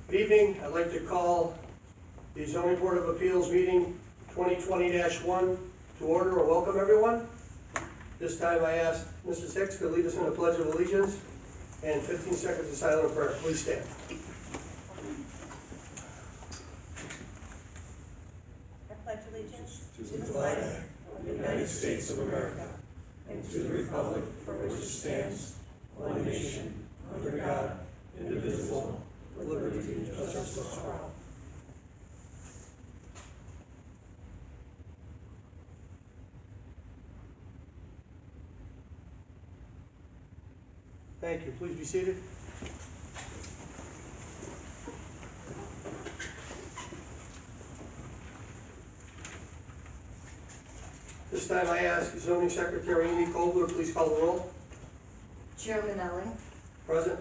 Good evening. I'd like to call the Zoning Board of Appeals meeting 2020-1 to order. Welcome, everyone. This time I ask Mrs. Hicks to lead us in the Pledge of Allegiance and 15 seconds of silent prayer. Please stand. I pledge allegiance To the flag of the United States of America and to the republic for which it stands, one nation, under God, indivisible, with liberty and justice for all. Thank you. Please be seated. This time I ask Zoning Secretary Amy Kobler, please call the roll. Chairman Elling, Present.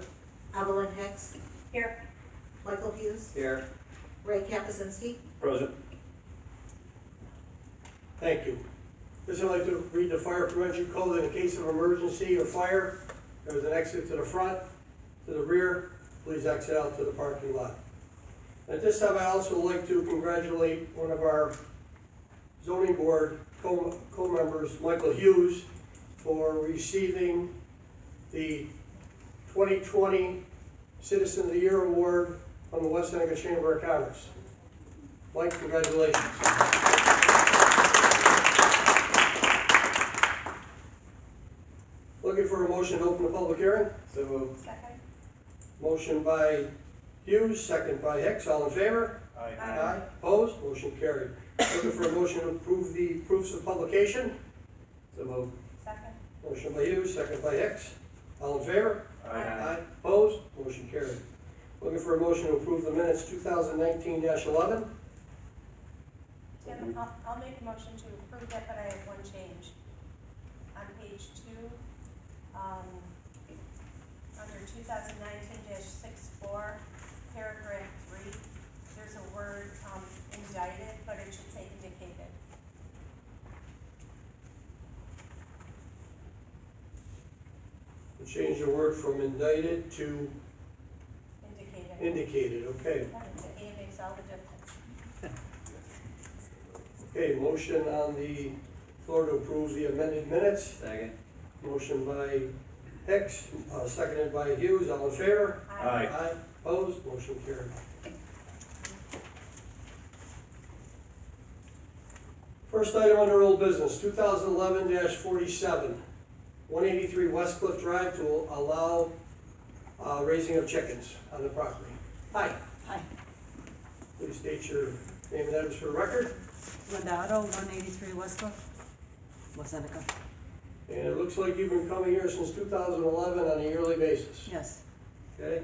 Evelyn Hicks, here. Michael Hughes, Here. Ray Kapusinski. Present. Thank you. This I'd like to read the fire prevention code. In case of emergency or fire, there's an exit to the front, to the rear. Please exit out to the parking lot. At this time, I also like to congratulate one of our zoning board co-members, Michael Hughes, for receiving the 2020 Citizen of the Year Award from the West Seneca Chamber of Commerce. Mike, congratulations. Looking for a motion to open the public hearing? So moved. Second. Motion by Hughes, second by Hicks. All in favor? Aye. Opposed? Motion carried. Looking for a motion to approve the proofs of publication? So moved. Second. Motion by Hughes, second by Hicks. All in favor? Aye. Opposed? Motion carried. Looking for a motion to approve the minutes 2019-11. Tim, I'll make a motion to approve that, but I have one change. On page 2, under 2019-64, paragraph 3, there's a word indicted, but it should say indicated. Change the word from indicted to Indicated. indicated. Okay. The A makes all the difference. Okay, motion on the floor to approve the amended minutes. Second. Motion by Hicks, seconded by Hughes. All in favor? Aye. Opposed? Motion carried. First item under old business, 2011-47, 183 West Cliff Drive to allow raising of chickens on the property. Hi, Hi, please state your name and address for the record. Linda Otto, 183 Westcliff, West Seneca. And it looks like you've been coming here since 2011 on a yearly basis. Yes, Okay.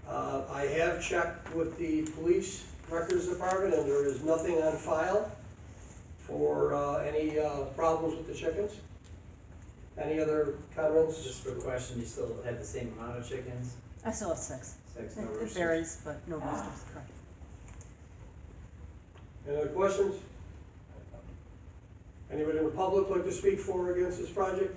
I have checked with the police records department and there is nothing on file for any problems with the chickens. Any other comments? Just a quick question, you still have the same amount of chickens? I still have 6. Six, It no it roosters? varies, but no roosters, correct. Any other questions? Anybody in the public like to speak for or against this project?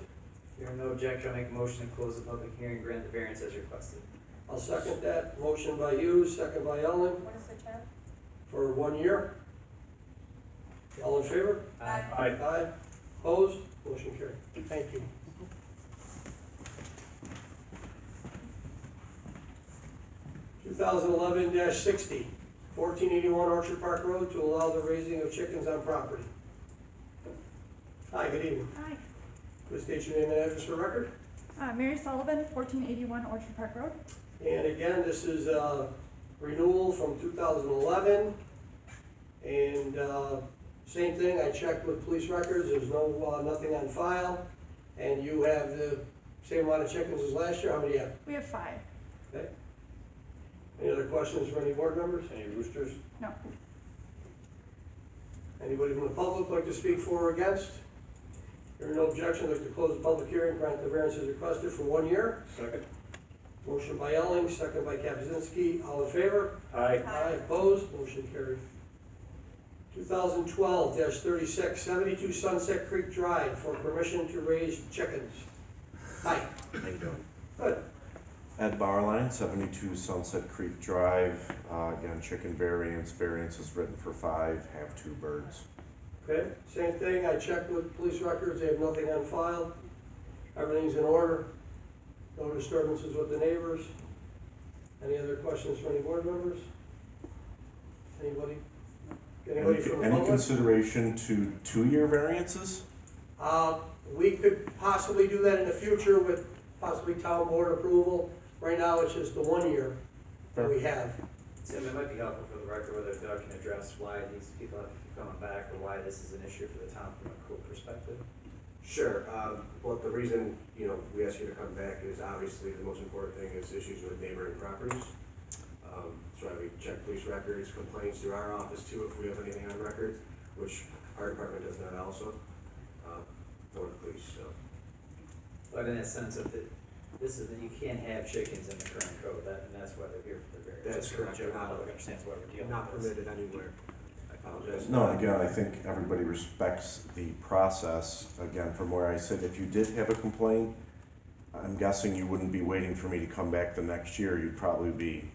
Hearing no objection, I'll make a motion to close the public hearing and grant the variance as requested. I'll second that. Motion by Hughes, second by Ellen, What is the term? for 1 year. All in favor? Aye. Aye. Opposed? Motion carried. Thank you. Two 2011-60, 1481 Orchard Park Road to allow the raising of chickens on property. Hi, good evening. Hi, Please state your name and address for record. Mary Sullivan, 1481 Orchard Park Road. And again, this is a renewal from 2011. And same thing, I checked with police records, there's no, nothing on file. And you have the same amount of chickens as last year, how many do you have? We have 5. Okay. Any other questions for any board members? Any roosters? No. Anybody from the public like to speak for or against? Hearing no objection, I'd like to close the public hearing, grant the variance as requested for 1 year. Second. Motion by Elling, second by Kapusinski. All in favor? Aye. Aye. Opposed? Motion carried. 2012-36, 72 Sunset Creek Drive for permission to raise chickens. Hi. How you doing? Good. Ed Barline, 72 Sunset Creek Drive. Again, chicken variance. Variance is written for 5, have 2 birds. Okay, same thing, I checked with police records, they have nothing on file. Everything's in order. No disturbances with the neighbors. Any other questions from any board members? Anybody? Anybody from the Any public? consideration to 2-year variances? We could possibly do that in the future with possibly town board approval. Right now, it's just the 1 year that we have. Tim, it might be helpful for the record whether Doug can address why these people have to keep coming back or why this is an issue for the town from a code perspective. Sure, well, the reason, we asked you to come back is obviously the most important thing is issues with neighboring properties. So we check police records, complaints through our office too, if we have anything on record, which our department does not also, for the police, so. But in a sense of that, this is, that you can't have chickens in the current code, and that's why they're here for the variance. That's Just so the correct. general public understands why we're dealing with Not this. permitted anywhere. I apologize. No, again, I think everybody respects the process. Again, from where I sit, if you did have a complaint, I'm guessing you wouldn't be waiting for me to come back the next year. You'd probably be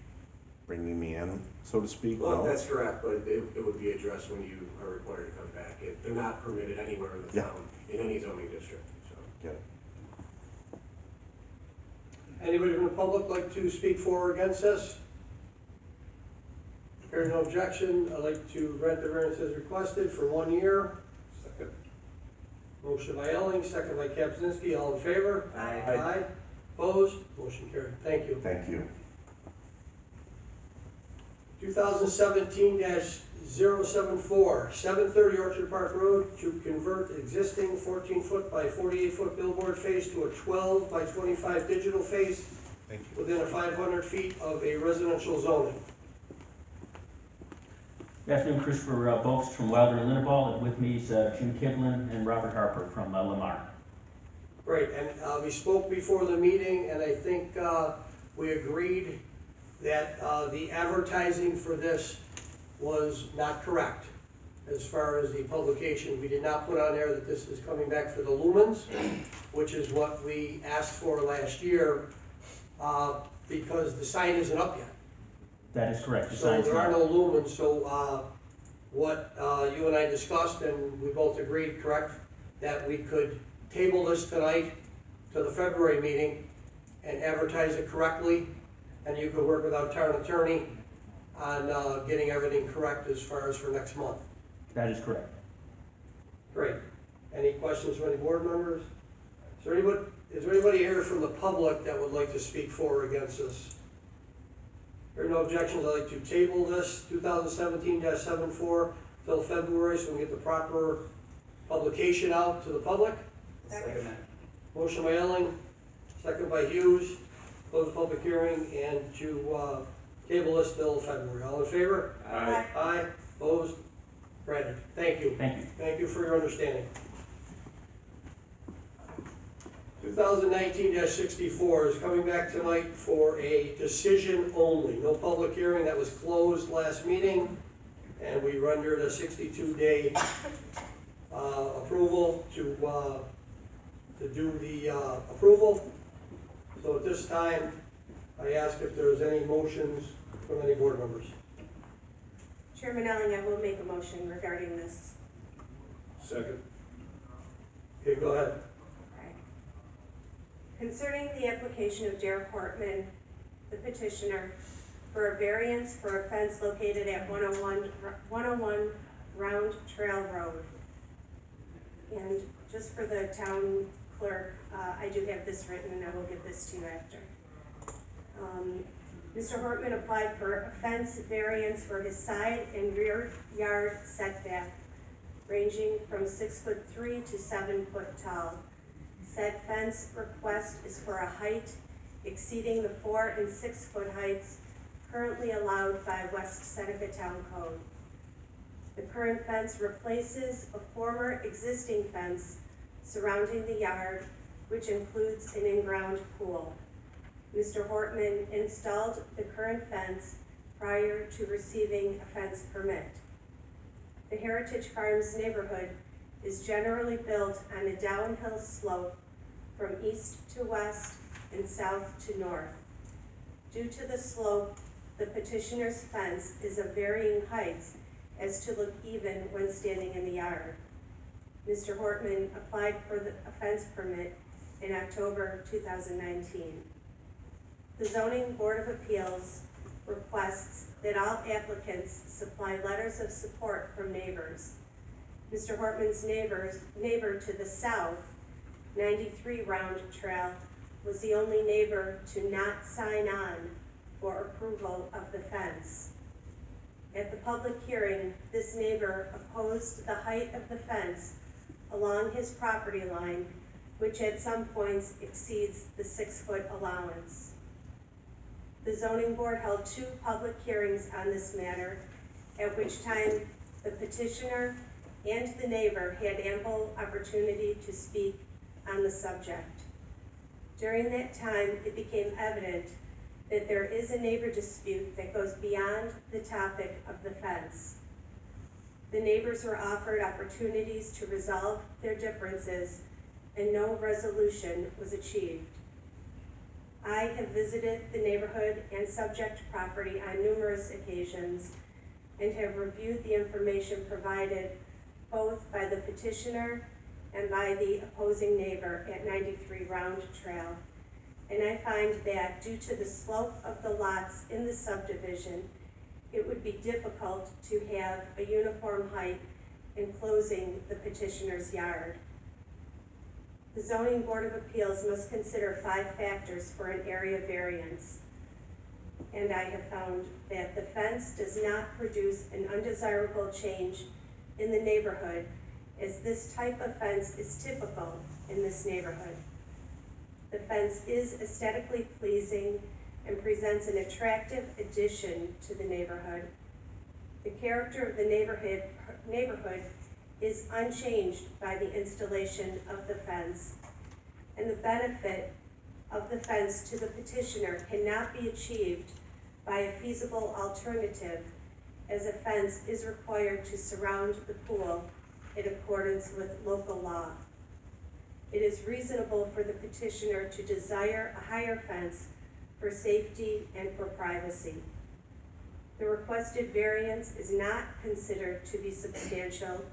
bringing me in, so to speak, Well, no? that's correct, but it would be addressed when you are required to come back. They're not permitted anywhere in the Yeah. town, in any zoning district, so. Get it. Anybody from the public like to speak for or against this? Hearing no objection, I'd like to grant the variance as requested for 1 year. Second. Motion by Elling, second by Kapczynski, all in favor? Aye. Aye. Opposed? Motion carried. Thank you. Thank you. 2017-074, 730 Orchard Park Road to convert existing 14-foot by 48-foot billboard face to a 12 by 25 digital face Thank you. within a 500 feet of a residential zoning. Good afternoon, Christopher Bolts from Wilder and Linderbaugh, and with me is Jim Kivlin and Robert Harper from Lamar. Great, and we spoke before the meeting, and I think we agreed that the advertising for this was not correct. As far as the publication, we did not put on there that this is coming back for the lumens, which is what we asked for last year, because the sign isn't up yet. That is correct. The So sign's there are not- no lumens, so what you and I discussed, and we both agreed, correct, that we could table this tonight to the February meeting and advertise it correctly, and you could work with our town attorney on getting everything correct as far as for next month. That is correct. Great. Any questions from any board members? Is there anybody here from the public that would like to speak for or against this? There are no objections, I'd like to table this 2017-74 till February so we can get the proper publication out to the public. Second that. Motion by Elling, second by Hughes, close the public hearing and to table this till February. All in favor? Aye. Aye, opposed, granted. Thank you. Thank you. Thank you for your understanding. 2019-64 is coming back tonight for a decision only. No public hearing, that was closed last meeting, and we rendered a 62-day approval to do the approval. So at this time, I ask if there's any motions from any board members. Chairman Elling, I will make a motion regarding this. Second. Okay, go ahead. Concerning the application of Derek Hortman, the petitioner, for a variance for a fence located at 101 Round Trail Road. And just for the town clerk, I do have this written and I will give this to you after. Mr. Hortman applied for a fence variance for his side and rear yard setback, ranging from 6'3" to 7 foot tall. Said fence request is for a height exceeding the 4 and 6 foot heights currently allowed by West Seneca Town Code. The current fence replaces a former existing fence surrounding the yard, which includes an in-ground pool. Mr. Hortman installed the current fence prior to receiving a fence permit. The Heritage Farms neighborhood is generally built on a downhill slope from east to west and south to north. Due to the slope, the petitioner's fence is of varying heights as to look even when standing in the yard. Mr. Hortman applied for a fence permit in October 2019. The Zoning Board of Appeals requests that all applicants supply letters of support from neighbors. Mr. Hortman's neighbor to the south, 93 Round Trail, was the only neighbor to not sign on for approval of the fence. At the public hearing, this neighbor opposed the height of the fence along his property line, which at some points exceeds the 6-foot allowance. The zoning board held 2 public hearings on this matter, at which time the petitioner and the neighbor had ample opportunity to speak on the subject. During that time, it became evident that there is a neighbor dispute that goes beyond the topic of the fence. The neighbors were offered opportunities to resolve their differences, and no resolution was achieved. I have visited the neighborhood and subject property on numerous occasions and have reviewed the information provided both by the petitioner and by the opposing neighbor at 93 Round Trail. And I find that due to the slope of the lots in the subdivision, it would be difficult to have a uniform height enclosing the petitioner's yard. The Zoning Board of Appeals must consider 5 factors for an area variance. And I have found that the fence does not produce an undesirable change in the neighborhood, as this type of fence is typical in this neighborhood. The fence is aesthetically pleasing and presents an attractive addition to the neighborhood. The character of the neighborhood is unchanged by the installation of the fence, and the benefit of the fence to the petitioner cannot be achieved by a feasible alternative, as a fence is required to surround the pool in accordance with local law. It is reasonable for the petitioner to desire a higher fence for safety and for privacy. The requested variance is not considered to be substantial,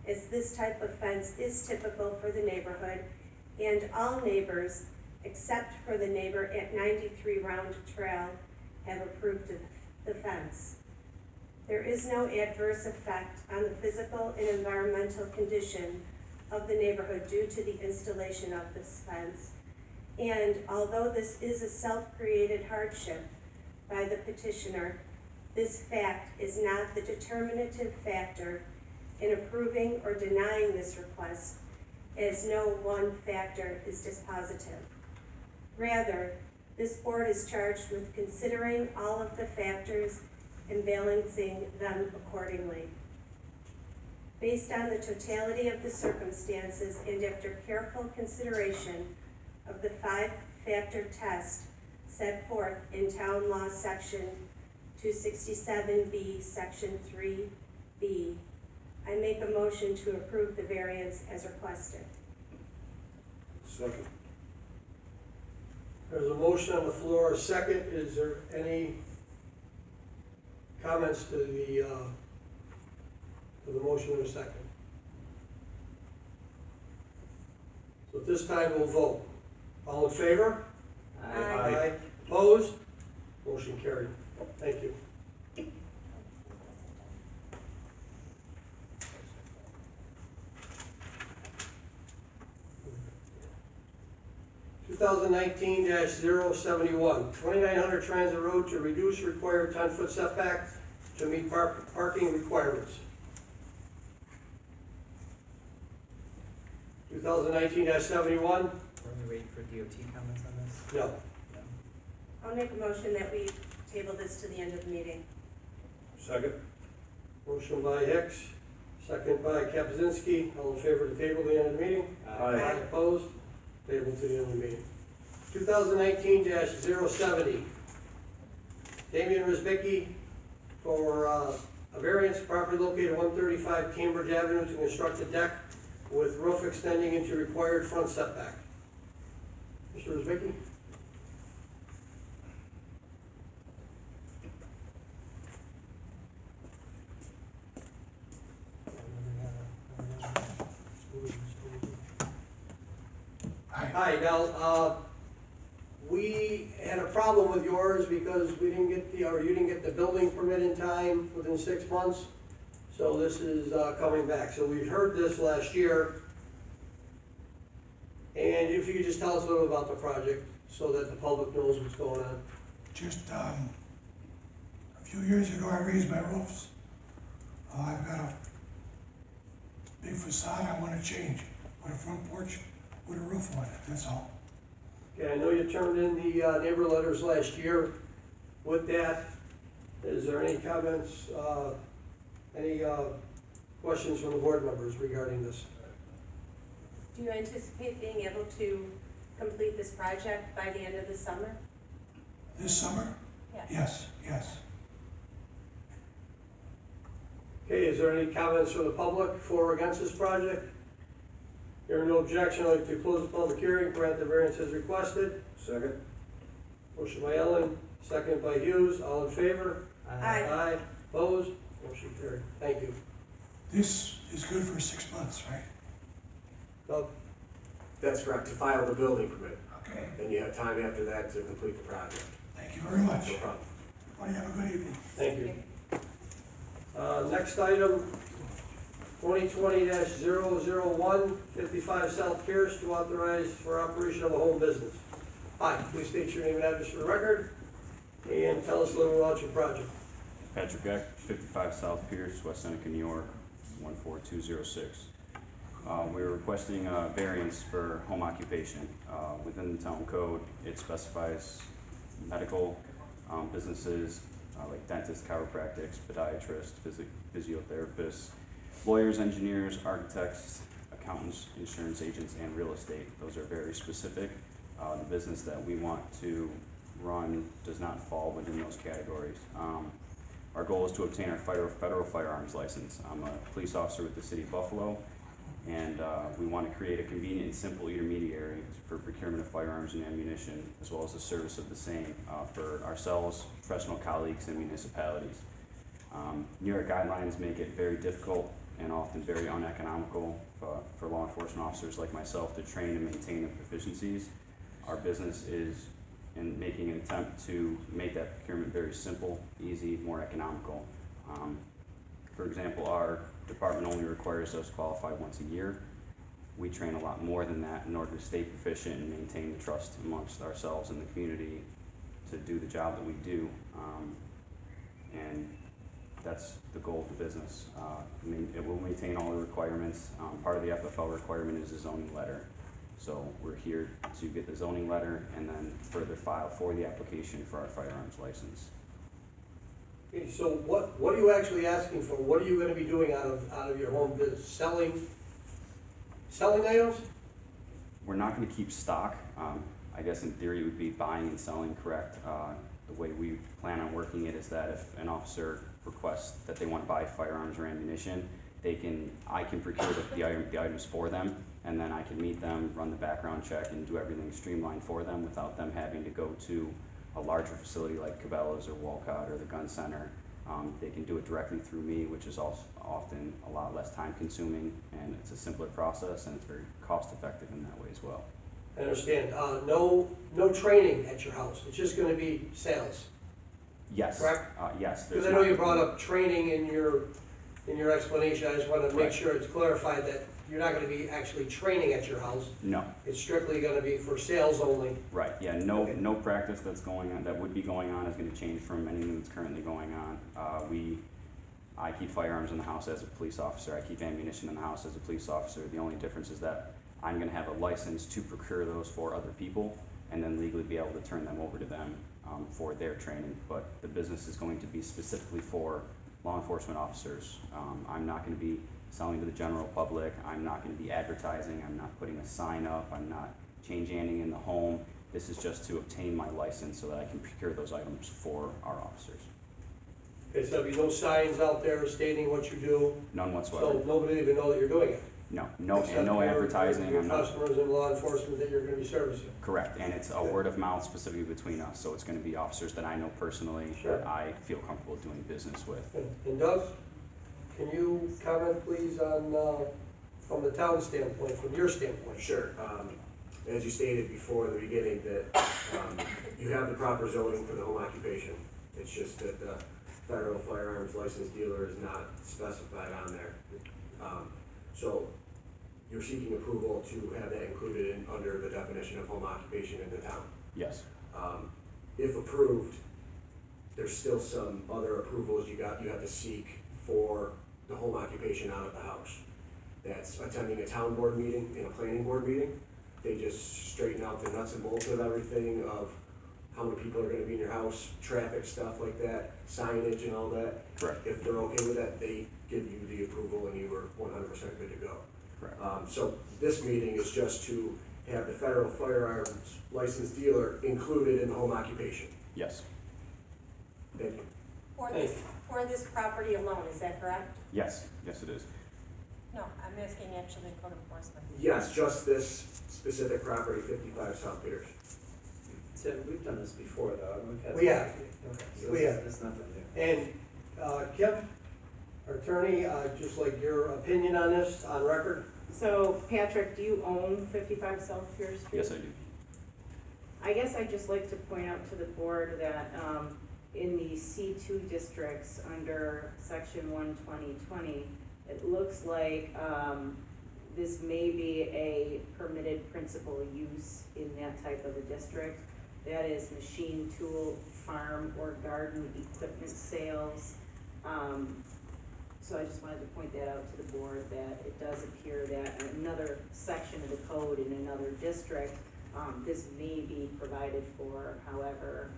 as this type of fence is typical for the neighborhood, and all neighbors, except for the neighbor at 93 Round Trail, have approved the fence. There is no adverse effect on the physical and environmental condition of the neighborhood due to the installation of this fence. And although this is a self-created hardship by the petitioner, this fact is not the determinative factor in approving or denying this request, as no one factor is dispositive. Rather, this board is charged with considering all of the factors and balancing them accordingly. Based on the totality of the circumstances and after careful consideration of the 5-factor test set forth in Town Law Section 267B, Section 3B, I make a motion to approve the variance as requested. Second. There's a motion on the floor, a second. Is there any comments to the motion in a second? So at this time, we'll vote. All in favor? Aye. Opposed? Motion carried. Thank you. (2019-071), 2900 Transit Road to reduce required 10-foot setback to meet parking requirements. 2019-71? Are we waiting for DOT comments on this? No. No. I'll make a motion that we table this to the end of the meeting. Second. Motion by Hicks, second by Kapczynski. All in favor to table to the end of the meeting? Aye. Opposed? Table to the end of the meeting. 2019-070, Damian Rizbicki for a variance, property located 135 Cambridge Avenue, to construct a deck with roof extending into required front setback. Mr. Rizbicki? Hi, now, we had a problem with yours because we didn't get or you didn't get the building permit in time within 6 months. So this is, coming back. So we heard this last year. And if you could just tell us a little about the project so that the public knows what's going on. Just, a few years ago, I raised my roofs. I've got a big facade I wanna change, put a front porch with a roof on it, that's all. Okay, I know you turned in the neighbor letters last year. With that, is there any comments, any questions from the board members regarding this? Do you anticipate being able to complete this project by the end of the summer? This summer? Yes. Yes. Okay, is there any comments from the public for or against this project? Hearing no objection, I'd like to close the public hearing, grant the variance as requested. Second? Motion by Ellen, second by Hughes, all in favor? Aye. Aye, opposed, motion carried, thank you. This is good for 6 months, right? Doug? That's correct, to file the building permit. Okay, And you have time after that to complete the project. thank you very much. No problem. Everybody have a good evening. Thank you. Next item, 2020-001, 55 South Pierce, to authorize for operation of a home business. Hi, please state your name and address for the record, and tell us a little about your project. Patrick Eck, 55 South Pierce, West Seneca, New York, 14206. We're requesting a variance for home occupation. Within the town code, it specifies medical businesses like dentists, chiropractics, podiatrists, physiotherapists, lawyers, engineers, architects, accountants, insurance agents, and real estate. Those are very specific. The business that we want to run does not fall within those categories. Our goal is to obtain our federal firearms license. I'm a police officer with the city of Buffalo, and we want to create a convenient and simple intermediary for procurement of firearms and ammunition, as well as the service of the same for ourselves, professional colleagues, and municipalities. New York guidelines make it very difficult and often very uneconomical for law enforcement officers like myself to train and maintain the proficiencies. Our business is in making an attempt to make that procurement very simple, easy, more economical. For example, our department only requires us qualified once a year. We train a lot more than that in order to stay proficient and maintain the trust amongst ourselves and the community to do the job that we do. And that's the goal of the business. It will maintain all the requirements. Part of the FFL requirement is a zoning letter. So we're here to get the zoning letter and then further file for the application for our firearms license. Okay, so what are you actually asking for? What are you gonna be doing out of your home business? Selling items? We're not going to keep stock. I guess in theory it would be buying and selling, correct? The way we plan on working it is that if an officer requests that they want to buy firearms or ammunition, I can procure the items for them, and then I can meet them, run the background check, and do everything streamlined for them without them having to go to a larger facility like Cabela's or Walcott or the Gun Center. They can do it directly through me, which is also often a lot less time consuming, and it's a simpler process, and it's very cost effective in that way as well. I understand. No training at your house. It's just gonna be sales, Yes. correct? Yes. Because there's I know not- you brought up training in your explanation. I just wanted to make Right. sure it's clarified that you're not gonna be actually training at your house. No. It's strictly gonna be for sales only. Right, yeah, Okay. no practice that would be going on is gonna change from anything that's currently going on. I keep firearms in the house as a police officer, I keep ammunition in the house as a police officer. The only difference is that I'm gonna have a license to procure those for other people, and then legally be able to turn them over to them, for their training. But the business is going to be specifically for law enforcement officers. I'm not gonna be selling to the general public, I'm not gonna be advertising, I'm not putting a sign up, I'm not changing anything in the home. This is just to obtain my license so that I can procure those items for our officers. Okay, so there'll be no signs out there stating what you do, None so whatsoever. nobody will even know that you're doing it. No Except no your- advertising, Your I'm not, customers and law enforcement that you're gonna be servicing. correct, and it's a word of mouth specifically between us, so it's gonna be officers that I know personally, Sure. that I feel comfortable doing business with. And Doug, can you comment please on, from the town standpoint, from your standpoint? Sure. as you stated before in the beginning, that, you have the proper zoning for the home occupation. It's just that the federal firearms licensed dealer is not specified on there. So you're seeking approval to have that included in, under the definition of home occupation in the town. Yes, If approved, there's still some other approvals you have to seek for the home occupation out of the house. That's attending a town board meeting and a planning board meeting. They just straighten out the nuts and bolts of everything, of how many people are gonna be in your house, traffic stuff like that, signage and all that. correct, If they're okay with that, they give you the approval and you were 100% good to go. correct. So this meeting is just to have the federal firearms licensed dealer included in the home occupation. Yes, Thank you. For this property alone, is that correct? yes, yes it is. No, I'm asking actually code enforcement. Yes, just this specific property, 55 South Peters. Tim, we've done this before though, we've had. We have. Okay, so We have. it's nothing new. And, Kim, our attorney, just like your opinion on this, on record? So, Patrick, do you own 55 South Pierce Street? Yes, I do. I guess I'd just like to point out to the board that in the C2 districts under section 12020, it looks like this may be a permitted principal use in that type of a district. That is machine, tool, farm, or garden equipment sales. So I just wanted to point that out to the board, that it does appear that in another section of the code in another district, this may be provided for. However,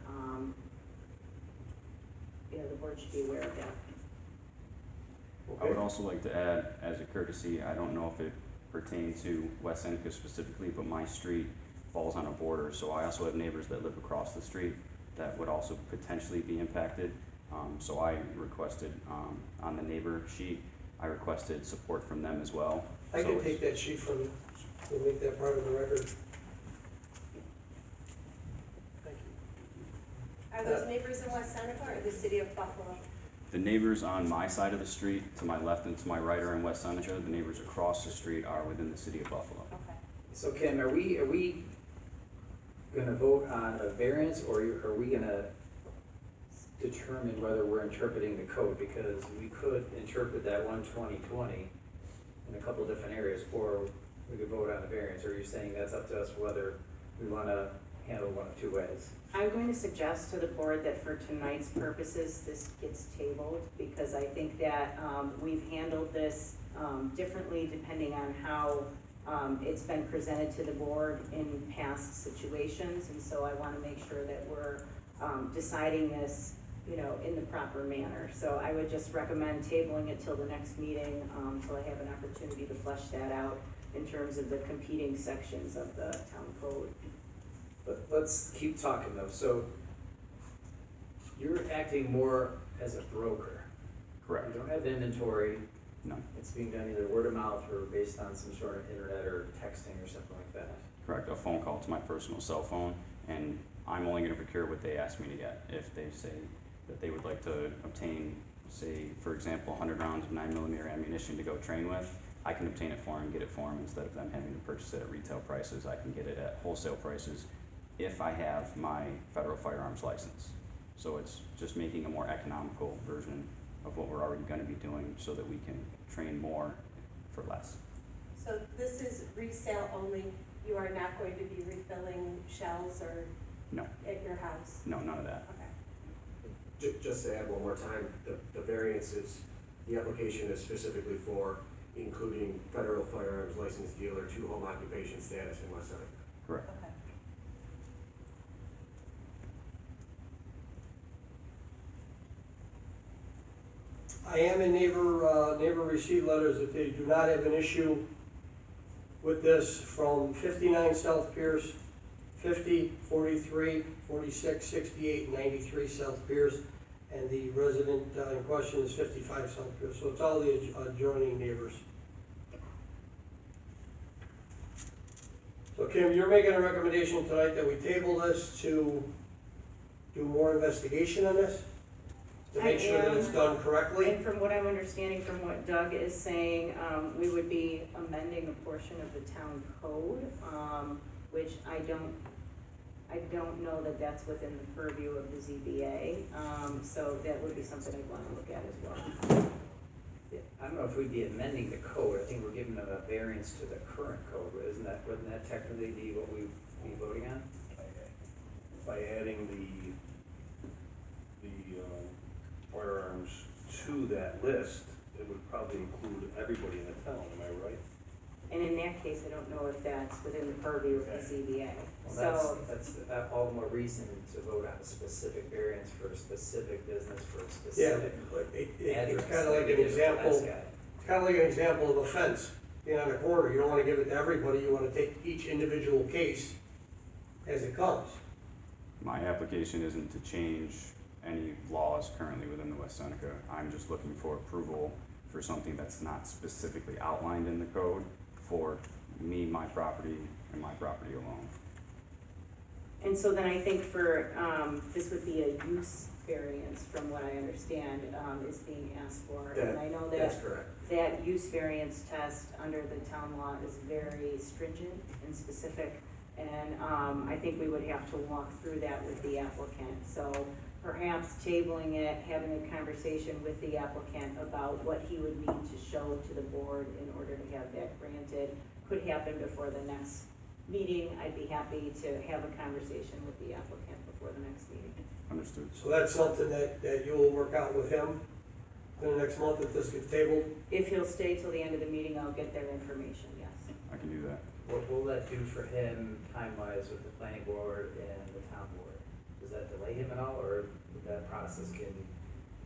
the board should be aware of that. I would also like to add, as a courtesy, I don't know if it pertains to West Seneca specifically, but my street falls on a border, so I also have neighbors that live across the street that would also potentially be impacted. So I requested, on the neighbor sheet, I requested support from them as well. I So can it's- take that sheet from you, and make that part of the record. Thank you. Are those neighbors in West Seneca or the city of Buffalo? The neighbors on my side of the street, to my left and to my right, are in West Seneca. The neighbors across the street are within the city of Buffalo. Okay. So Kim, are we gonna vote on a variance, or are we gonna determine whether we're interpreting the code? Because we could interpret that 12020 in a couple different areas, or we could vote on a variance. Or are you saying that's up to us whether we wanna handle one of two ways? I'm going to suggest to the board that for tonight's purposes, this gets tabled, because I think that we've handled this differently depending on how it's been presented to the board in past situations. And so I want to make sure that we're deciding this, in the proper manner. So I would just recommend tabling it till the next meeting, till I have an opportunity to flesh that out in terms of the competing sections of the town code. But let's keep talking though. So you're acting more as a broker. Correct. You don't have inventory. No, It's being done either word of mouth or based on some sort of internet or texting or something like that. correct. A phone call to my personal cell phone, and I'm only gonna procure what they ask me to get. If they say that they would like to obtain, say, for example, 100 rounds of 9mm ammunition to go train with, I can obtain it for them, get it for them, instead of them having to purchase it at retail prices. I can get it at wholesale prices if I have my federal firearms license. So it's just making a more economical version of what we're already gonna be doing, so that we can train more for less. So this is resale only? You are not going to be refilling shells or No, at your house? no, none of that. Okay. Just to add one more time, the variance is, the application is specifically for including federal firearms licensed dealer to home occupation status in West Seneca. Correct. Okay. I am in neighbor received letters that they do not have an issue with this from 59 South Pierce, 50, 43, 46, 68, and 93 South Pierce, and the resident in question is 55 South Pierce, so it's all the adjoining neighbors. So Kim, you're making a recommendation tonight that we table this to do more investigation on this? To make sure that it's done correctly? And from what I'm understanding from what Doug is saying, we would be amending a portion of the town code. which I don't know that that's within the purview of the ZBA, so that would be something I'd wanna look at as well. I don't know if we'd be amending the code, I think we're giving them a variance to the current code, wouldn't that technically be what we'd be voting on? By adding the firearms to that list, it would probably include everybody in the town, am I right? And in that case, I don't know if that's within the purview of the ZBA, Well, so. that's all the more reason to vote on a specific variance for a specific business for a Yeah, specific it's address. kind of like we an did with the last example, guy. it's kind of like an example of a fence, being on a corner, you don't wanna give it to everybody, you wanna take each individual case as it comes. My application isn't to change any laws currently within the West Seneca. I'm just looking for approval for something that's not specifically outlined in the code for me, my property, and my property alone. And so then I think for, this would be a use variance from what I understand, is being asked for. And I know That's that correct. that use variance test under the town law is very stringent and specific. And, I think we would have to walk through that with the applicant. So perhaps tabling it, having a conversation with the applicant about what he would need to show to the board in order to have that granted could happen before the next meeting. I'd be happy to have a conversation with the applicant before the next meeting. Understood. So that's something that you will work out with him in the next month if this gets tabled? If he'll stay till the end of the meeting, I'll get their information, yes. I can do that. What will that do for him time-wise with the planning board and the town board? Does that delay him at all, or that process can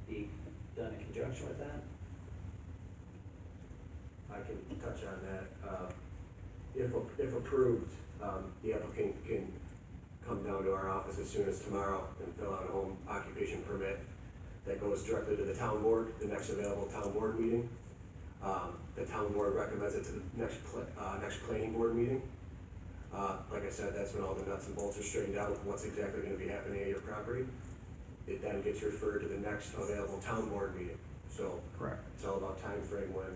be done in conjunction with that? I can touch on that. If approved, the applicant can come down to our office as soon as tomorrow and fill out a home occupation permit that goes directly to the town board, the next available town board meeting. The town board recommends it to the next planning board meeting. Like I said, that's when all the nuts and bolts are straightened out, what's exactly gonna be happening at your property. It then gets referred to the next available town board meeting. So Correct. it's all about time frame when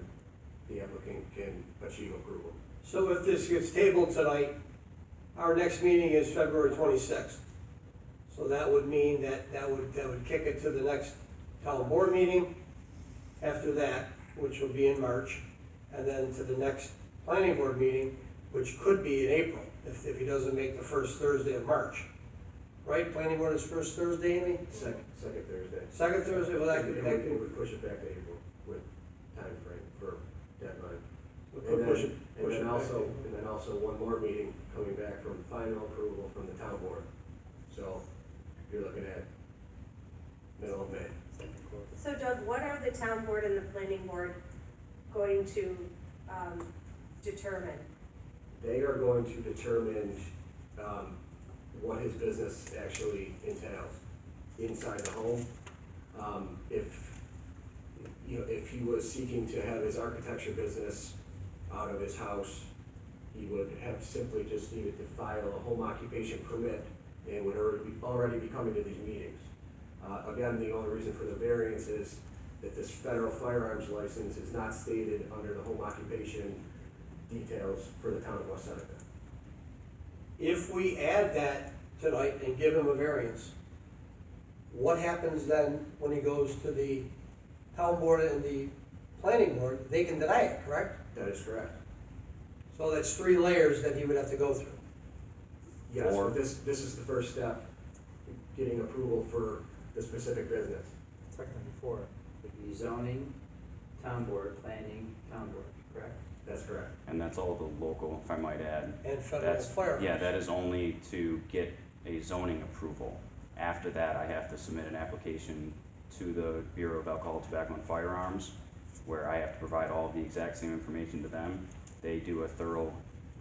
the applicant can achieve approval. So if this gets tabled tonight, our next meeting is February 26th. So that would mean that would kick it to the next town board meeting after that, which will be in March, and then to the next planning board meeting, which could be in April, if he doesn't make the first Thursday of March. Right, planning board is first Thursday, Amy? Second Thursday. Second Thursday, well, that It could, would push it back to April with time frame for deadline. we'll push it And then back. also one more meeting coming back from final approval from the town board. So you're looking at middle of May. So Doug, what are the town board and the planning board going to determine? They are going to determine, what his business actually entails inside the home. If he was seeking to have his architecture business out of his house, he would have simply just needed to file a home occupation permit and would already be coming to these meetings. Again, the only reason for the variance is that this federal firearms license is not stated under the home occupation details for the town of West Seneca. If we add that tonight and give him a variance, what happens then when he goes to the town board and the planning board? They can deny it, correct? That is correct. So that's 3 layers that he would have to go through. Yes, Or- but this is the first step, getting approval for the specific business. Second before. Would be zoning, town board, planning, town board, correct? That's correct. And that's all the local, if I might add. And federal That's, firearms. yeah, that is only to get a zoning approval. After that, I have to submit an application to the Bureau of Alcohol, Tobacco, and Firearms, where I have to provide all of the exact same information to them. They do a thorough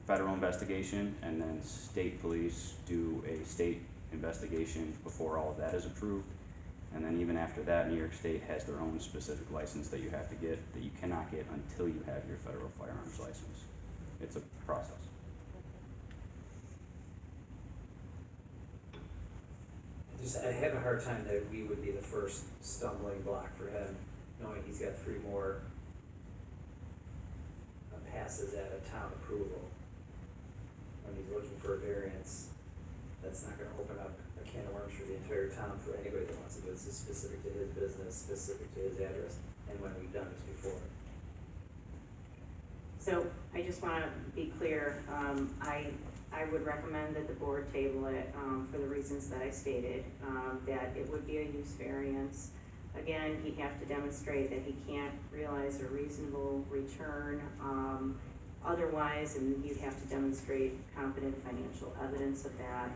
federal investigation, and then state police do a state investigation before all of that is approved. And then even after that, New York State has their own specific license that you have to get, that you cannot get until you have your federal firearms license. It's a process. I have a hard time that we would be the first stumbling block for him, knowing he's got 3 more passes at a town approval. when he's looking for a variance, that's not gonna open up a can of worms for the entire town for anybody that wants to do this. It's specific to his business, specific to his address, and when we've done this before. So I just wanna be clear, I would recommend that the board table it, for the reasons that I stated, that it would be a use variance. Again, he'd have to demonstrate that he can't realize a reasonable return, otherwise, and you'd have to demonstrate competent financial evidence of that,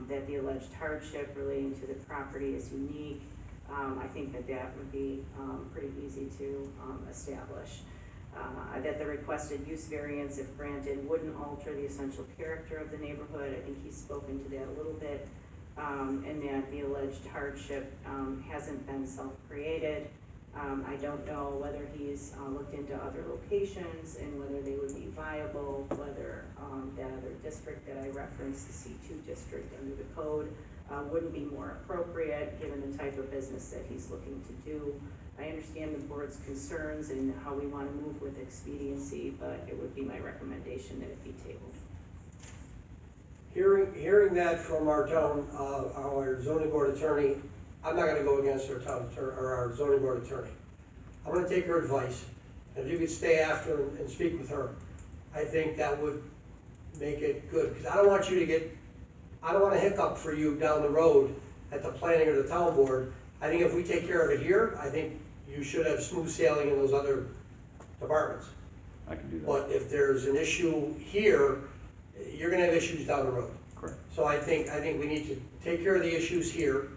that the alleged hardship relating to the property is unique. I think that that would be, pretty easy to, establish. That the requested use variance, if granted, wouldn't alter the essential character of the neighborhood. I think he's spoken to that a little bit. And that the alleged hardship, hasn't been self-created. I don't know whether he's, looked into other locations and whether they would be viable, whether, that other district that I referenced, the C2 district under the code, wouldn't be more appropriate given the type of business that he's looking to do. I understand the board's concerns and how we want to move with expediency, but it would be my recommendation that it be tabled. Hearing that from our town, our zoning board attorney, I'm not gonna go against our town attorney, or our zoning board attorney. I'm gonna take her advice. If you could stay after and speak with her, I think that would make it good, because I don't want a hiccup for you down the road at the planning or the town board. I think if we take care of it here, I think you should have smooth sailing in those other departments. I can do that. But if there's an issue here, you're gonna have issues down the road. Correct. So I think we need to take care of the issues here,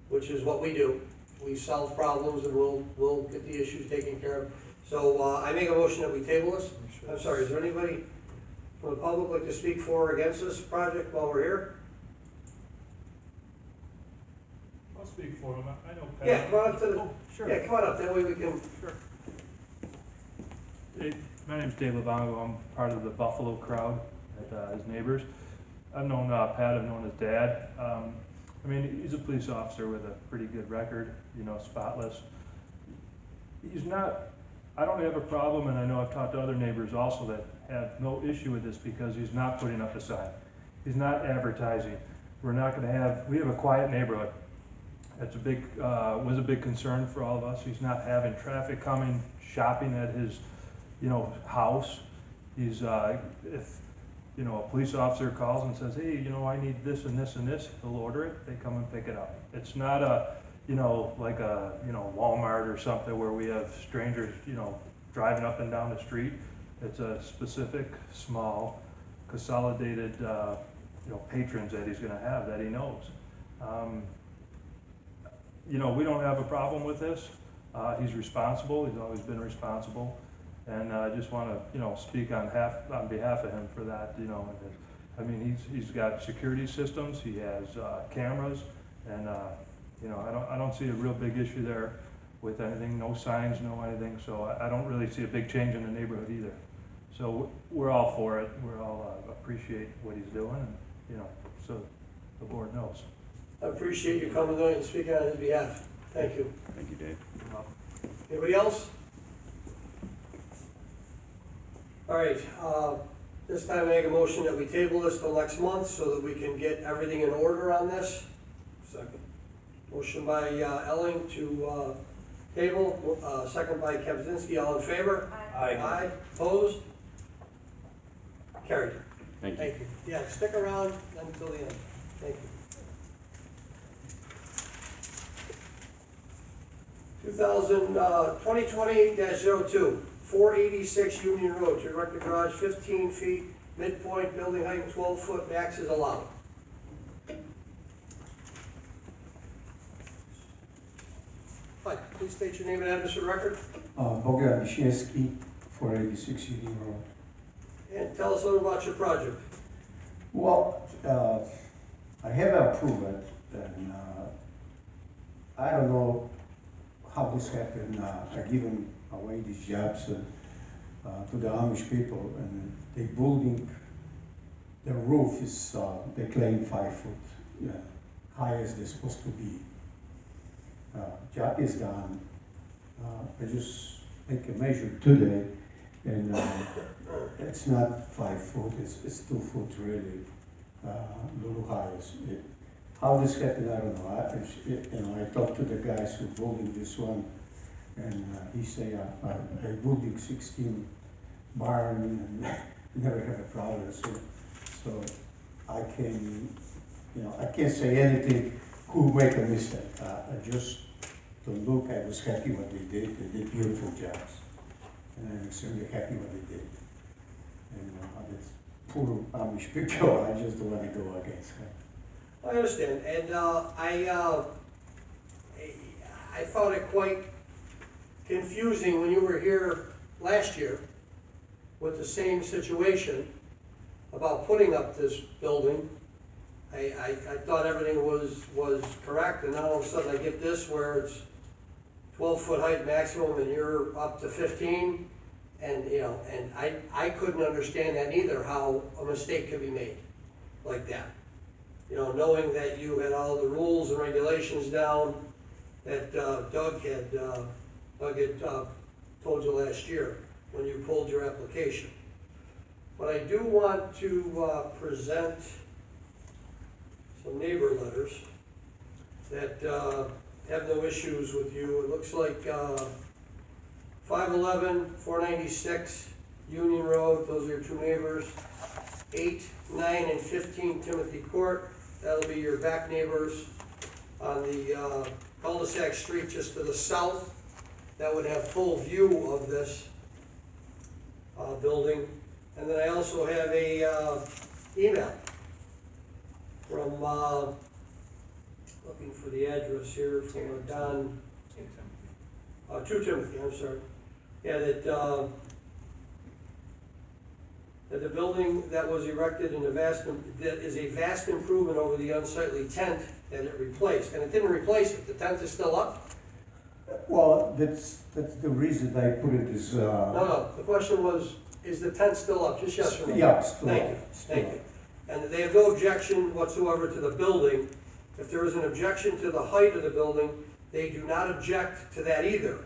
which is what we do. We solve problems and we'll get the issues taken care of. So, I make a motion that we table this. I'm sorry, is there anybody from the public like to speak for or against this project while we're here? I'll speak for him, I know Pat. Yeah, come on up to the, Oh, sure. yeah, come on up, that way we can, Hey, my name's Dave Lavago, I'm part of the Buffalo crowd at his neighbors. I've known Pat, I've known his dad. I mean, he's a police officer with a pretty good record, you know, spotless. He's not, I don't have a problem, and I know I've talked to other neighbors also that have no issue with this because he's not putting up a sign. He's not advertising. We're not gonna have, we have a quiet neighborhood. That's a big, was a big concern for all of us. He's not having traffic coming, shopping at his, you know, house. He's, if, you know, a police officer calls and says, hey, you know, I need this and this and this, he'll order it, they come and pick it up. It's not a, you know, like a, you know, Walmart or something where we have strangers, you know, driving up and down the street. It's a specific, small, consolidated, you know, patrons that he's gonna have that he knows. You know, we don't have a problem with this. He's responsible, he's always been responsible. And I just want to, you know, speak on behalf of him for that, you know. I mean, he's got security systems, he has cameras, and you know, I don't see a real big issue there with anything. No signs, no anything. So I don't really see a big change in the neighborhood either. So we're all for it. We're all appreciate what he's doing, and you know, so the board knows. I appreciate you coming on and speaking on his behalf. Thank you. Thank you, Dave. Anybody else? All right, this time I make a motion that we table this till next month so that we can get everything in order on this. Second. Motion by Elling to table, second by Kevzinski. All in favor? Aye. Aye. Opposed? Carried. Thank you. Thank you. Yeah, stick around until the end. Thank you. 2020-02, 486 Union Road, to erect a garage 15 feet, midpoint, building height 12 foot, max is allowed. Hi, please state your name and address for the record, Bogdan Wiśniewski, 486 Union Road. and tell us a little about your project. Well, I have approved it, and I don't know how this happened. I given away these jobs to the Amish people, and they building, the roof is, they claim 5 foot high as they're supposed to be. Job is done. I just make a measure today, And it's not 5 foot, it's 2 foot really, a little high. How this happened, I don't know. I talked to the guys who building this one, and he say I building 16 barn and never had a problem. So I can, I can't say anything who make a mistake. I just the look. I was happy what they did. They did beautiful jobs, and I'm extremely happy what they did. And this poor Amish people, I just don't want to go against her. I understand, and I found it quite confusing when you were here last year with the same situation about putting up this building. I thought everything was correct, and now all of a sudden I get this where it's 12-foot height maximum and you're up to 15, and and I couldn't understand that either, how a mistake could be made like that. Knowing that you had all the rules and regulations down that Doug had told you last year when you pulled your application. But I do want to present some neighbor letters that have no issues with you. It looks like 511, 496 Union Road, those are your two neighbors. 8, 9, and 15 Timothy Court. That'll be your back neighbors. On the cul-de-sac street just to the south, that would have full view of this building. And then I also have a email from, looking for the address here, from Don, 2 Timothy, I'm sorry. Yeah, that the building that was erected that is a vast improvement over the unsightly tent that it replaced. And it didn't replace it. The tent is still up? Well, that's the reason I put it as. No. The question was, is the tent still up? Just yes or no? Yeah, still Thank up. you. Thank you. And they have no objection whatsoever to the building. If there is an objection to the height of the building, they do not object to that either,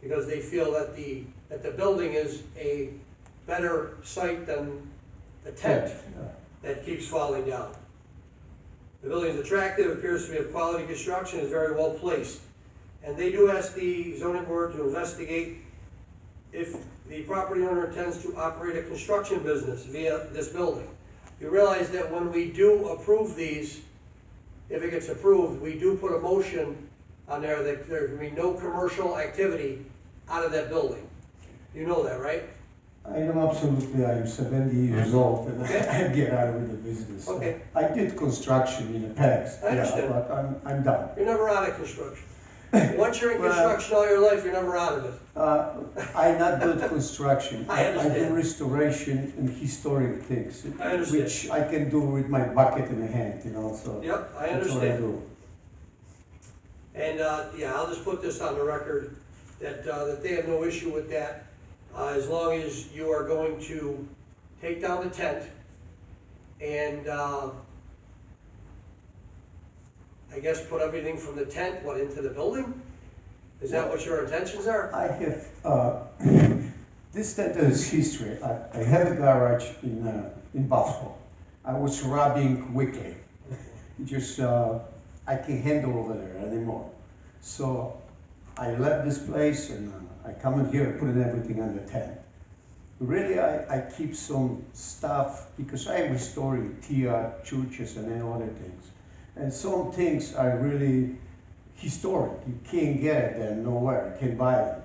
because they feel that the building is a better site than the tent that keeps falling down. The building is attractive, appears to be of quality construction, is very well placed. And they do ask the zoning board to investigate if the property owner intends to operate a construction business via this building. You realize that when we do approve these, if it gets approved, we do put a motion on there that there can be no commercial activity out of that building. You know that, right? I know absolutely. I'm 70 years old and I get out of the business. Okay. I did construction in the past. I understand. Yeah, but I'm done. You're never out of construction. Once you're in construction all your life, you're never out of it. I not do construction. I understand. I do restoration and historic things, I understand. which I can do with my bucket in the hand, So Yep, I that's what I understand. do. And yeah, I'll just put this on the record that they have no issue with that, as long as you are going to take down the tent and I guess put everything from the tent, into the building? Is that what your intentions are? I have, this tent is history. I have a garage in Buffalo. I was robbing weekly. Just, I can't handle over there anymore. So I left this place and I come in here and put everything on the tent. Really, I keep some stuff because I am restoring churches and other things. And some things are really historic. You can't get them nowhere. You can't buy them.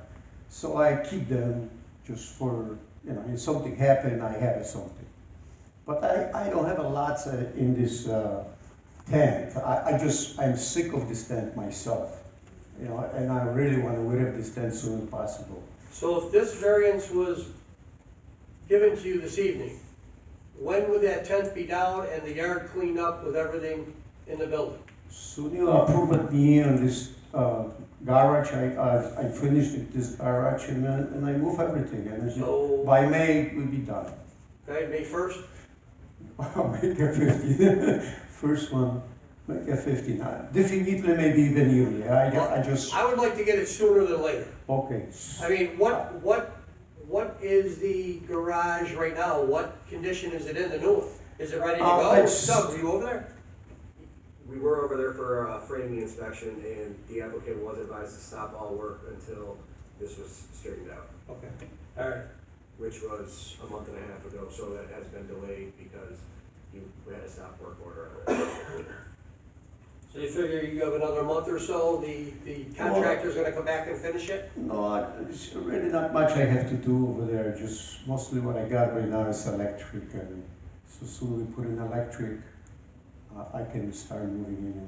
So I keep them just for, if something happened, I have something. But I don't have a lot in this tent. I'm sick of this tent myself. And I really want to get rid of this tent as soon as possible. So if this variance was given to you this evening, when would that tent be down and the yard cleaned up with everything in the building? Soon you approve me on this garage. I finished this garage and I move everything. And So- by May it will be done. Okay, May 1st? Make a 50. First one, make a 59. Definitely maybe even earlier. I just, I would like to get it sooner than later. okay. I mean, what what is the garage right now? What condition is it in, the new one? Is it ready to go? It's- Doug, were you over there? We were over there for a framing inspection, and the applicant was advised to stop all work until this was straightened out, Okay, all right. which was a month and a half ago, so that has been delayed because we had a stop work order on it. So you figure you have another month or so, the contractor's gonna come back and finish it? No, it's really not much I have to do over there, just mostly what I got right now is electric, and so soon we put in electric, I can start moving in.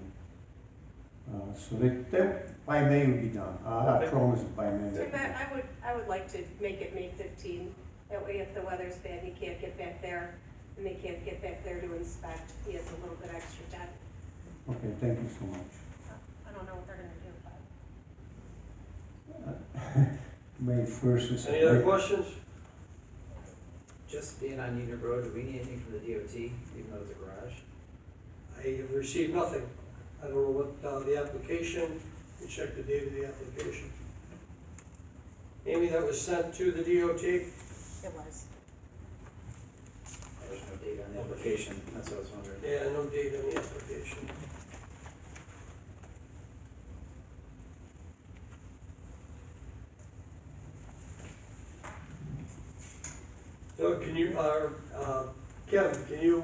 So they, by May will be done, I promise by May. I would like to make it May 15. That way if the weather's bad, he can't get back there, and they can't get back there to inspect. He has a little bit extra time. Okay, thank you so much. I don't know what they're gonna do, but. May 1st is. Any other questions? Just being on Unit Road, do we need anything from the DOT, even though it's a garage? I have received nothing. I don't know what, the application, we checked the date of the application. Amy, that was sent to the DOT? It was. There's no date on the application, that's what I was wondering. Yeah, no date on the application. So can you, Kevin, can you,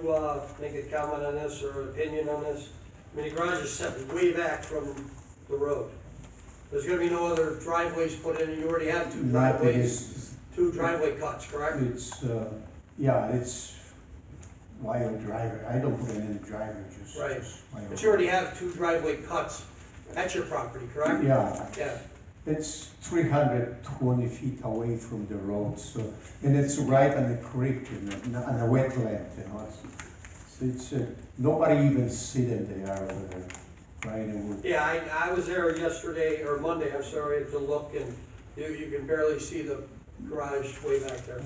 make a comment on this or an opinion on this? I mean, the garage is set way back from the road. There's gonna be no other driveways put in, you already have two Not driveways, two driveway cuts, correct? It's, yeah, it's wild driver, I don't put it in the driver, just. Right. just wild. But you already have two driveway cuts at your property, correct? Yeah, Yeah, it's 320 feet away from the road, so, and it's right on the creek, on the wetland, you know. It's nobody even sit in there over there, right? And yeah, I was there yesterday, or Monday, I'm sorry, to look, and you can barely see the garage way back there.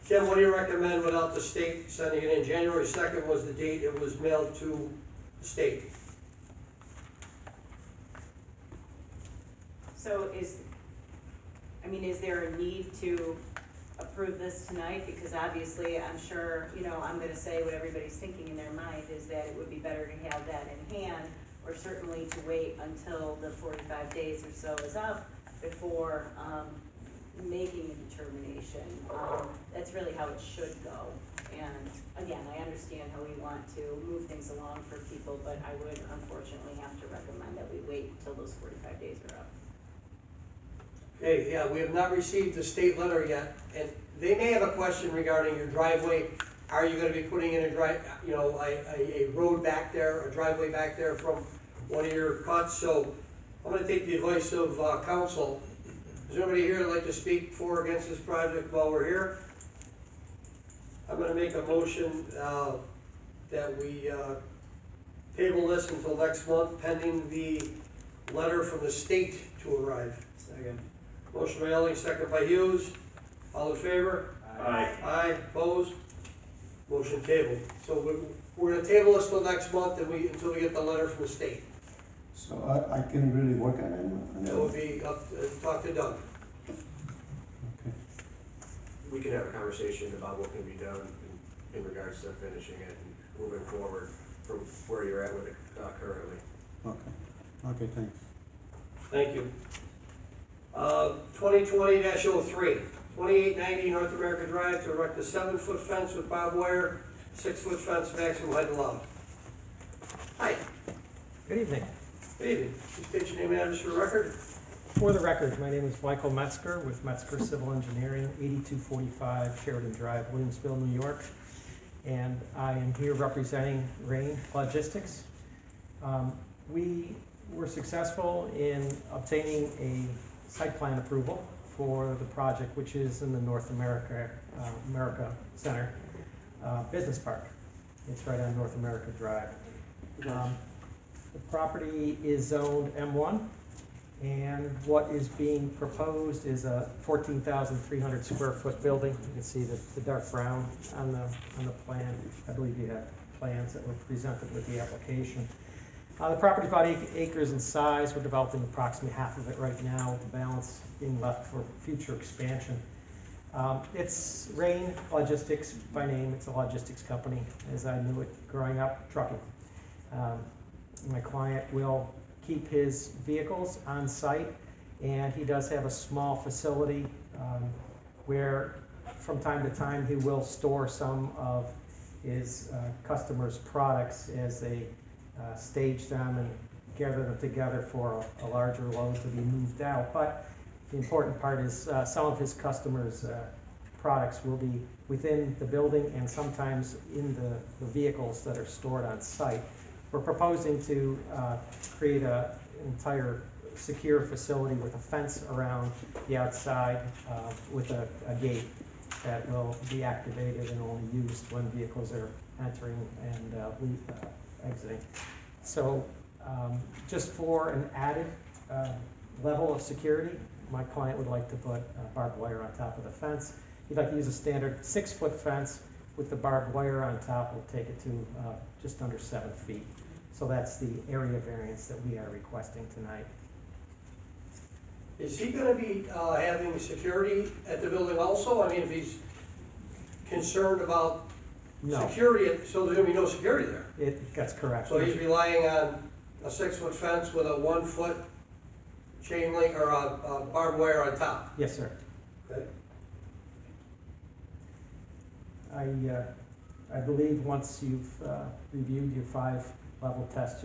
Ken, what do you recommend without the state sending it in? January 2nd was the date it was mailed to the state. So is there a need to approve this tonight? Because obviously, I'm sure, I'm gonna say what everybody's thinking in their mind is that it would be better to have that in hand, or certainly to wait until the 45 days or so is up before, making a determination. That's really how it should go. And again, I understand how we want to move things along for people, but I would unfortunately have to recommend that we wait until those 45 days are up. Okay, yeah, we have not received the state letter yet, and they may have a question regarding your driveway. Are you gonna be putting in a road back there, a driveway back there from one of your cuts? So I'm gonna take the advice of, council. Is there anybody here that'd like to speak for or against this project while we're here? I'm gonna make a motion, that we, table this until next month pending the letter from the state to arrive. Second. Motion by Elling, second by Hughes. All in favor? Aye. Aye, opposed? Motion tabled. So we're gonna table this till next month until we get the letter from the state. so I can really work on it. That would be up, talk to Doug. Okay. We can have a conversation about what can be done in regards to finishing it and moving forward from where you're at with it currently. Okay, thanks. Thank you. 2020-03, 2890 North America Drive to erect a 7-foot fence with barbed wire, 6-foot fence maximum height allowed. Hi, Good evening. good evening. Please state your name and address for the record. For the record, my name is Michael Metzger with Metzger Civil Engineering, 8245 Sheridan Drive, Williamsville, New York. And I am here representing Rain Logistics. We were successful in obtaining a site plan approval for the project, which is in the North America Center Business Park. It's right on North America Drive. The property is zoned M1, and what is being proposed is a 14,300 square foot building. You can see the dark brown on the plan. I believe you have plans that were presented with the application. The property is about 8 acres in size. We're developing approximately half of it right now, with the balance being left for future expansion. It's Rain Logistics by name. It's a logistics company, as I knew it growing up, trucking. My client will keep his vehicles on site, and he does have a small facility where from time to time he will store some of his customers' products as they stage them and gather them together for a larger load to be moved out. But the important part is some of his customers' products will be within the building and sometimes in the vehicles that are stored on site. We're proposing to create an entire secure facility with a fence around the outside with a gate that will be activated and only used when vehicles are entering and exiting. So just for an added level of security, my client would like to put barbed wire on top of the fence. He'd like to use a standard 6-foot fence with the barbed wire on top. Will take it to just under 7 feet. So that's the area variance that we are requesting tonight. Is he gonna be having security at the building also? I mean, if he's concerned about No, security, so there's gonna be no security there? that's correct. So he's relying on a 6-foot fence with a 1-foot chain link or a barbed wire on top? Yes, sir. Okay. I believe once you've reviewed your 5-level test,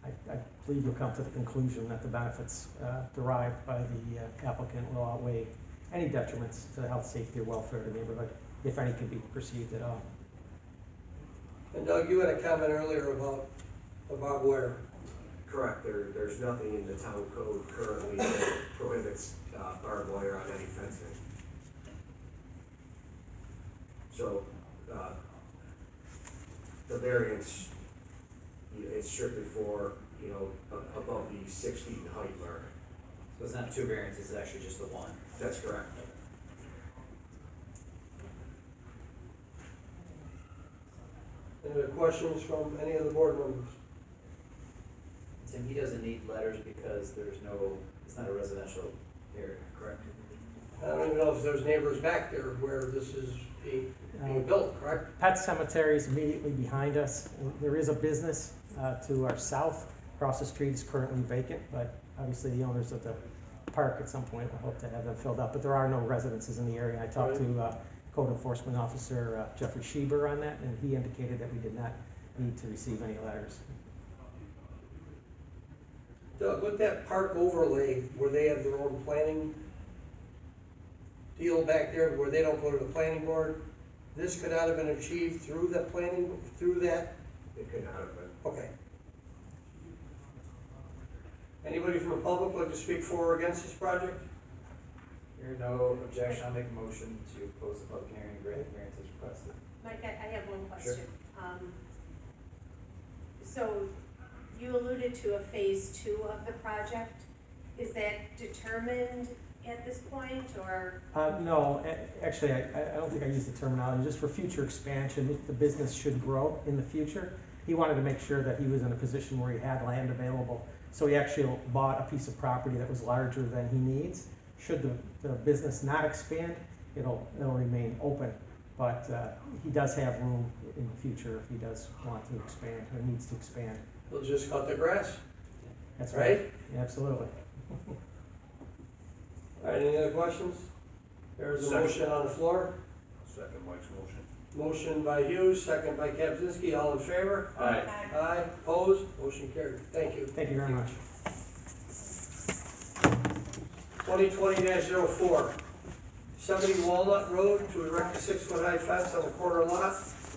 I believe you'll come to the conclusion that the benefits derived by the applicant will outweigh any detriments to health, safety, or welfare of the neighborhood, if any can be perceived at all. And Doug, you had a comment earlier about the barbed wire. Correct, there's nothing in the town code currently that prohibits barbed wire on any fencing. So, the variance is strictly for, above the 6 feet in height mark. So it's not 2 variances, it's actually just the 1. That's correct. Any other questions from any of the board members? Tim, he doesn't need letters because it's not a residential area, correct? I don't even know if there's neighbors back there where this is being built, correct? Pet Cemetery is immediately behind us. There is a business to our south. Across the street is currently vacant, but obviously the owners of the park at some point will hope to have them filled up. But there are no residences in the area. I talked to Code Enforcement Officer Jeffrey Schieber on that, and he indicated that we did not need to receive any letters. Doug, with that park overlay, where they have their own planning deal back there, where they don't go to the planning board, this could not have been achieved through the planning, through that? It could not have been. Okay. Anybody from the public like to speak for or against this project? Hearing no objection, I'll make a motion to close the public hearing and grant the variance as requested. Mike, I have one question. So you alluded to a phase 2 of the project. Is that determined at this point, or? No, actually, I don't think I used the terminology. Just for future expansion, if the business should grow in the future, he wanted to make sure that he was in a position where he had land available. So he actually bought a piece of property that was larger than he needs. Should the business not expand, it'll remain open. But he does have room in the future if he does want to expand or needs to expand. We'll just cut the grass, That's right? Yeah, absolutely. All right, any other questions? There's a motion on the floor. Second Mike's motion. Motion by Hughes, second by Kapczynski, all in favor? Aye. Aye, opposed, motion carried. Thank you. Thank you very much. 2020-04, 70 Walnut Road to erect a 6-foot high fence on the corner lot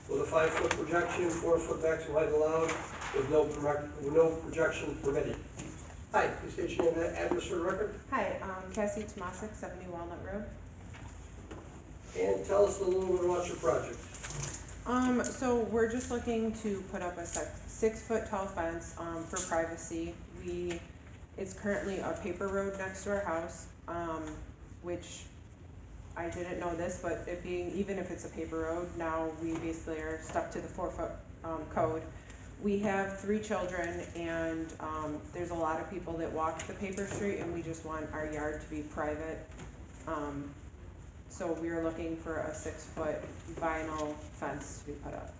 with a 5-foot projection, 4-foot maximum height allowed, with no projection permitted. Hi, please state your name and address for the record, Hi, Cassie Tomasic, 70 Walnut Road. and tell us a little bit about your project. So we're just looking to put up a 6-foot tall fence, for privacy. It's currently a paper road next to our house, which I didn't know this, but it being, even if it's a paper road, now we basically are stuck to the 4-foot, code. We have 3 children, and there's a lot of people that walk the paper street, and we just want our yard to be private. So we are looking for a 6-foot vinyl fence to be put up.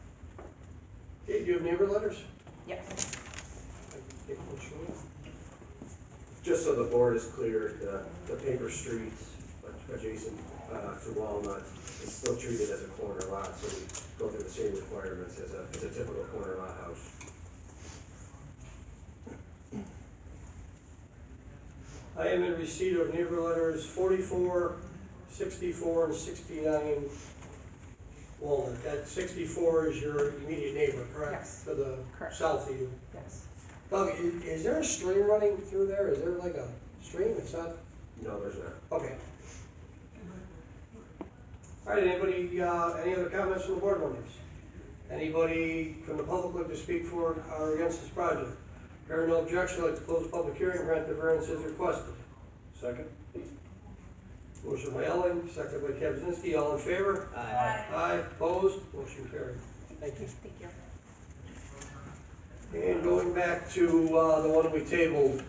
Okay, do you have neighbor letters? Yes. Take one, show me. Just so the board is clear, the paper streets adjacent to Walnut is still treated as a corner lot, so we go through the same requirements as a typical corner lot house. I am in receipt of neighbor letters 44, 64, and 69 Walnut. That 64 is your immediate neighbor, correct? Yes. To the Correct. south of you. Yes. Doug, is there a stream running through there? Is there like a stream? It's not? No, there's not. Okay. All right, anybody, any other comments from the board members? Anybody from the public like to speak for or against this project? Hearing no objection, I'd like to close the public hearing, grant the variance as requested. Second? Motion by Elling, second by Kaczynski, all in favor? Aye. Aye, opposed, motion carried. Thank you. Thank you. And going back to, the one we tabled,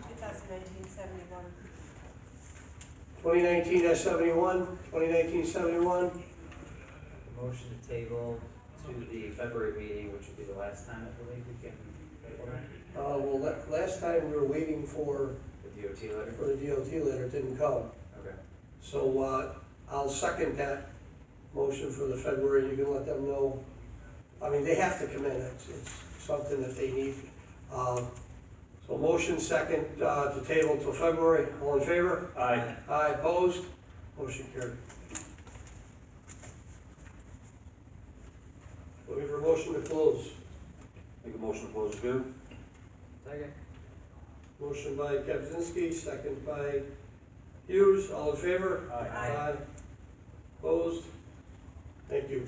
2019-71. 2019-71, Motion to table to the February meeting, which will be the last time I believe we can, well, last time we were waiting for the DOT letter. the DOT letter, it didn't come. Okay. So, I'll second that motion for the February, you can let them know. I mean, they have to come in, it's something that they need. So motion second, to table till February, all in favor? Aye. Aye, opposed, motion carried. Looking for a motion to close. Make a motion to close the hearing? Second. Motion by Kaczynski, second by Hughes, all in favor? Aye. Opposed? Thank you.